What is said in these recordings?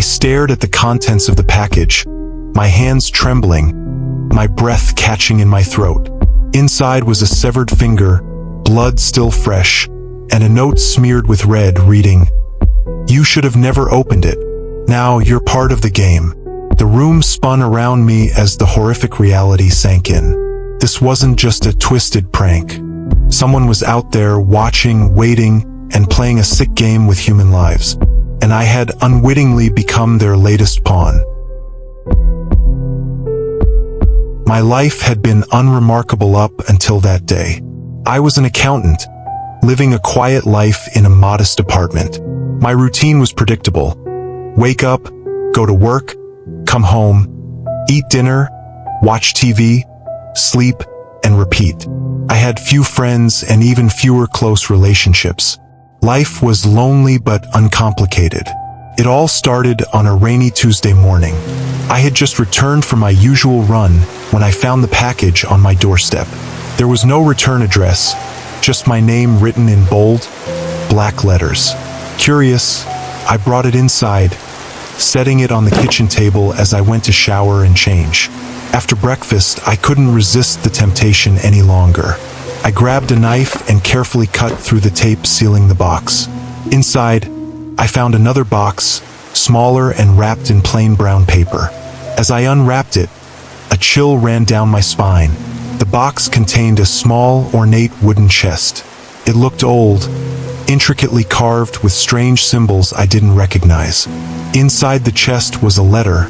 stared at the contents of the package, my hands trembling, my breath catching in my throat. Inside was a severed finger, blood still fresh, and a note smeared with red reading, "You should have never opened it. Now you're part of the game." The room spun around me as the horrific reality sank in. This wasn't just a twisted prank. Someone was out there watching, waiting, and playing a sick game with human lives, and I had unwittingly become their latest pawn. My life had been unremarkable up until that day. I was an accountant, living a quiet life in a modest apartment. My routine was predictable. Wake up, go to work, come home, eat dinner, watch TV, sleep, and repeat. I had few friends and even fewer close relationships. Life was lonely but uncomplicated. It all started on a rainy Tuesday morning. I had just returned from my usual run when I found the package on my doorstep. There was no return address, just my name written in bold, black letters. Curious, I brought it inside, setting it on the kitchen table as I went to shower and change. After breakfast, I couldn't resist the temptation any longer. I grabbed a knife and carefully cut through the tape sealing the box. Inside, I found another box, smaller and wrapped in plain brown paper. As I unwrapped it, a chill ran down my spine. The box contained a small, ornate wooden chest. It looked old, intricately carved with strange symbols I didn't recognize. Inside the chest was a letter,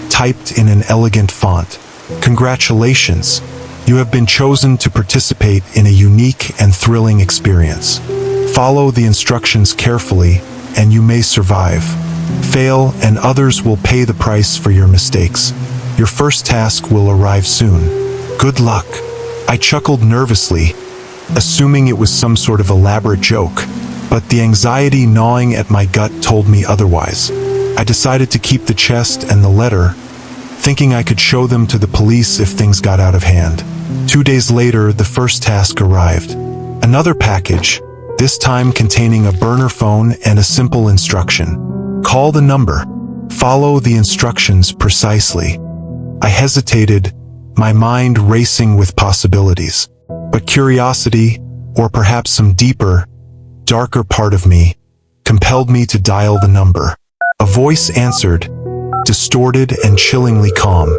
typed in an elegant font. "Congratulations, you have been chosen to participate in a unique and thrilling experience. Follow the instructions carefully, and you may survive. Fail, and others will pay the price for your mistakes. Your first task will arrive soon. Good luck." I chuckled nervously, assuming it was some sort of elaborate joke, but the anxiety gnawing at my gut told me otherwise. I decided to keep the chest and the letter, thinking I could show them to the police if things got out of hand. 2 days later, the first task arrived. Another package, this time containing a burner phone and a simple instruction. "Call the number. Follow the instructions precisely." I hesitated, my mind racing with possibilities. But curiosity, or perhaps some deeper, darker part of me, compelled me to dial the number. A voice answered, distorted and chillingly calm.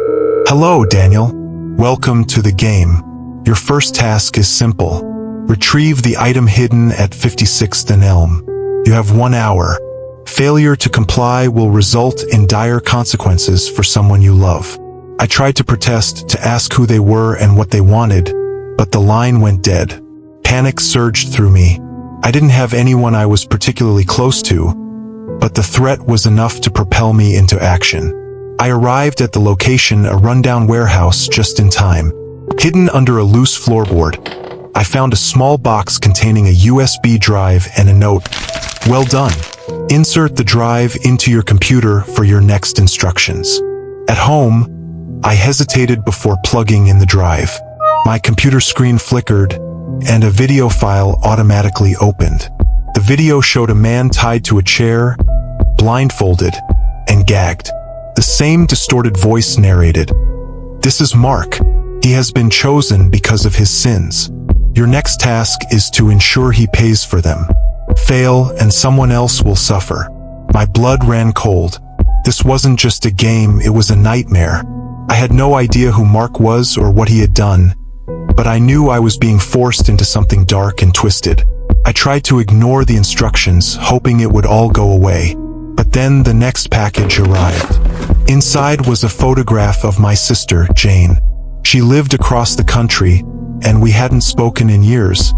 "Hello, Daniel. Welcome to the game. Your first task is simple. Retrieve the item hidden at 56th and Elm. You have 1 hour. Failure to comply will result in dire consequences for someone you love." I tried to protest, to ask who they were and what they wanted, but the line went dead. Panic surged through me. I didn't have anyone I was particularly close to, but the threat was enough to propel me into action. I arrived at the location, a rundown warehouse, just in time. Hidden under a loose floorboard, I found a small box containing a USB drive and a note. "Well done. Insert the drive into your computer for your next instructions." At home, I hesitated before plugging in the drive. My computer screen flickered, and a video file automatically opened. The video showed a man tied to a chair, blindfolded, and gagged. The same distorted voice narrated, "This is Mark. He has been chosen because of his sins. Your next task is to ensure he pays for them. Fail, and someone else will suffer." My blood ran cold. This wasn't just a game, it was a nightmare. I had no idea who Mark was or what he had done, but I knew I was being forced into something dark and twisted. I tried to ignore the instructions, hoping it would all go away. But then the next package arrived. Inside was a photograph of my sister, Jane. She lived across the country, and we hadn't spoken in years,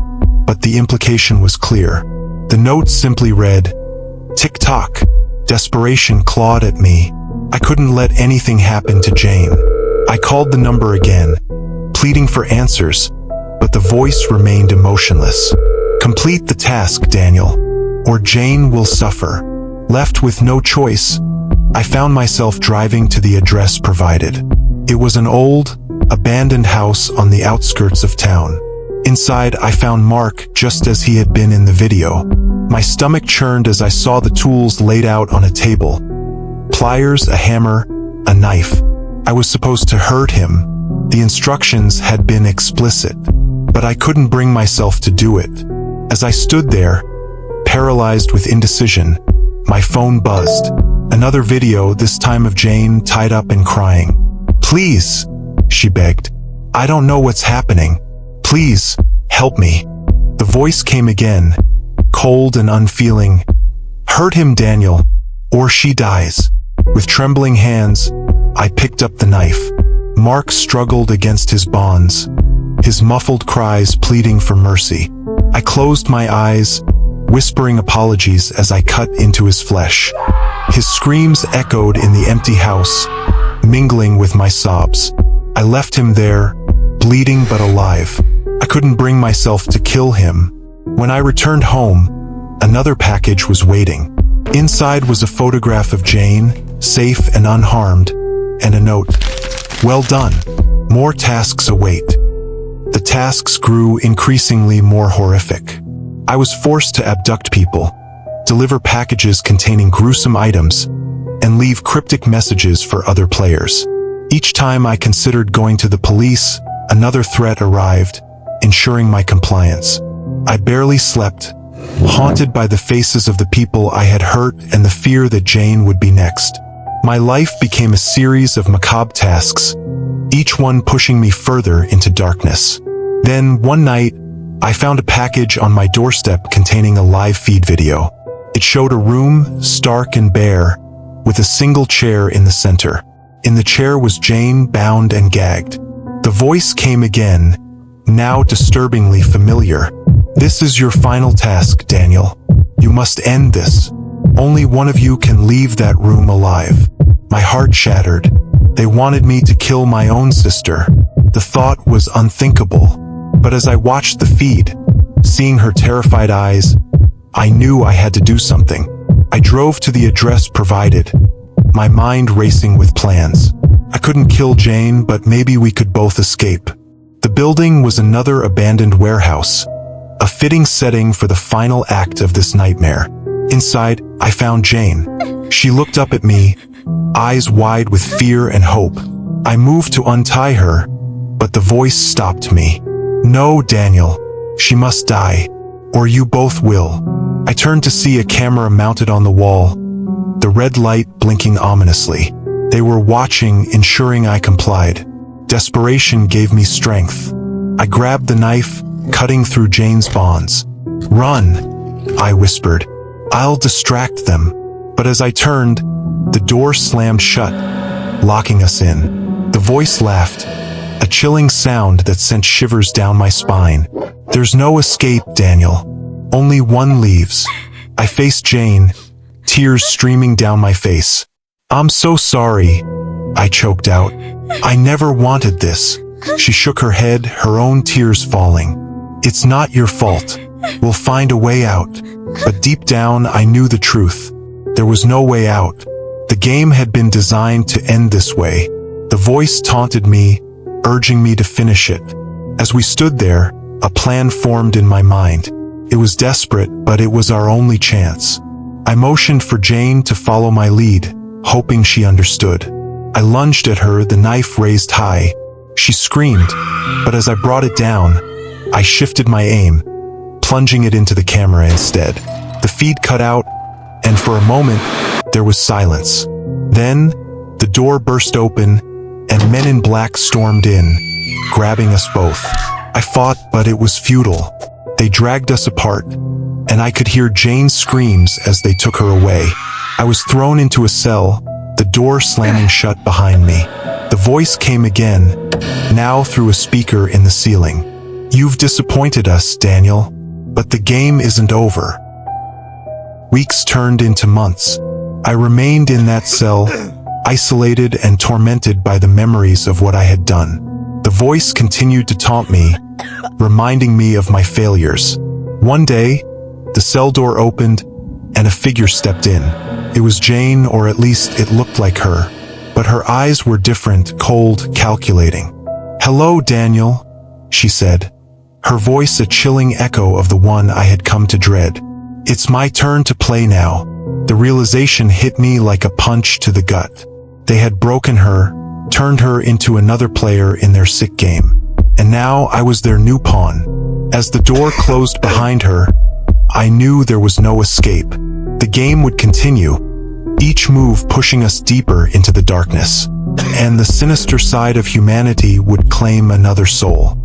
but the implication was clear. The note simply read, "Tick-tock." Desperation clawed at me. I couldn't let anything happen to Jane. I called the number again, pleading for answers, but the voice remained emotionless. "Complete the task, Daniel, or Jane will suffer." Left with no choice, I found myself driving to the address provided. It was an old, abandoned house on the outskirts of town. Inside, I found Mark just as he had been in the video. My stomach churned as I saw the tools laid out on a table. pliers, a hammer, a knife. I was supposed to hurt him. The instructions had been explicit, but I couldn't bring myself to do it. As I stood there, paralyzed with indecision, my phone buzzed. Another video, this time of Jane tied up and crying. "Please," she begged. "I don't know what's happening. Please, help me." The voice came again, cold and unfeeling. "Hurt him, Daniel, or she dies." With trembling hands, I picked up the knife. Mark struggled against his bonds, his muffled cries pleading for mercy. I closed my eyes, whispering apologies as I cut into his flesh. His screams echoed in the empty house, mingling with my sobs. I left him there, bleeding but alive. I couldn't bring myself to kill him. When I returned home, another package was waiting. Inside was a photograph of Jane, safe and unharmed, and a note. "Well done. More tasks await." The tasks grew increasingly more horrific. I was forced to abduct people, deliver packages containing gruesome items, and leave cryptic messages for other players. Each time I considered going to the police, another threat arrived, ensuring my compliance. I barely slept, haunted by the faces of the people I had hurt and the fear that Jane would be next. My life became a series of macabre tasks, each one pushing me further into darkness. Then, one night, I found a package on my doorstep containing a live feed video. It showed a room, stark and bare, with a single chair in the center. In the chair was Jane, bound and gagged. The voice came again, now disturbingly familiar. "This is your final task, Daniel. You must end this. Only one of you can leave that room alive." My heart shattered. They wanted me to kill my own sister. The thought was unthinkable. But as I watched the feed, seeing her terrified eyes, I knew I had to do something. I drove to the address provided, my mind racing with plans. I couldn't kill Jane, but maybe we could both escape. The building was another abandoned warehouse, a fitting setting for the final act of this nightmare. Inside, I found Jane. She looked up at me, eyes wide with fear and hope. I moved to untie her, but the voice stopped me. "No, Daniel. She must die, or you both will." I turned to see a camera mounted on the wall, the red light blinking ominously. They were watching, ensuring I complied. Desperation gave me strength. I grabbed the knife, cutting through Jane's bonds. "Run," I whispered. "I'll distract them." But as I turned, the door slammed shut, locking us in. The voice laughed, a chilling sound that sent shivers down my spine. "There's no escape, Daniel. Only one leaves." I faced Jane, tears streaming down my face. "I'm so sorry," I choked out. "I never wanted this." She shook her head, her own tears falling. "It's not your fault. We'll find a way out." But deep down, I knew the truth. There was no way out. The game had been designed to end this way. The voice taunted me, urging me to finish it. As we stood there, a plan formed in my mind. It was desperate, but it was our only chance. I motioned for Jane to follow my lead, hoping she understood. I lunged at her, the knife raised high. She screamed, but as I brought it down, I shifted my aim, plunging it into the camera instead. The feed cut out, and for a moment, there was silence. Then, the door burst open, and men in black stormed in, grabbing us both. I fought, but it was futile. They dragged us apart, and I could hear Jane's screams as they took her away. I was thrown into a cell, the door slamming shut behind me. The voice came again, now through a speaker in the ceiling. "You've disappointed us, Daniel, but the game isn't over." Weeks turned into months. I remained in that cell, isolated and tormented by the memories of what I had done. The voice continued to taunt me, reminding me of my failures. One day, the cell door opened, and a figure stepped in. It was Jane, or at least it looked like her, but her eyes were different, cold, calculating. "Hello, Daniel," she said, her voice a chilling echo of the one I had come to dread. "It's my turn to play now. The realization hit me like a punch to the gut. They had broken her, turned her into another player in their sick game. And now I was their new pawn. As the door closed behind her, I knew there was no escape. The game would continue, each move pushing us deeper into the darkness. And the sinister side of humanity would claim another soul.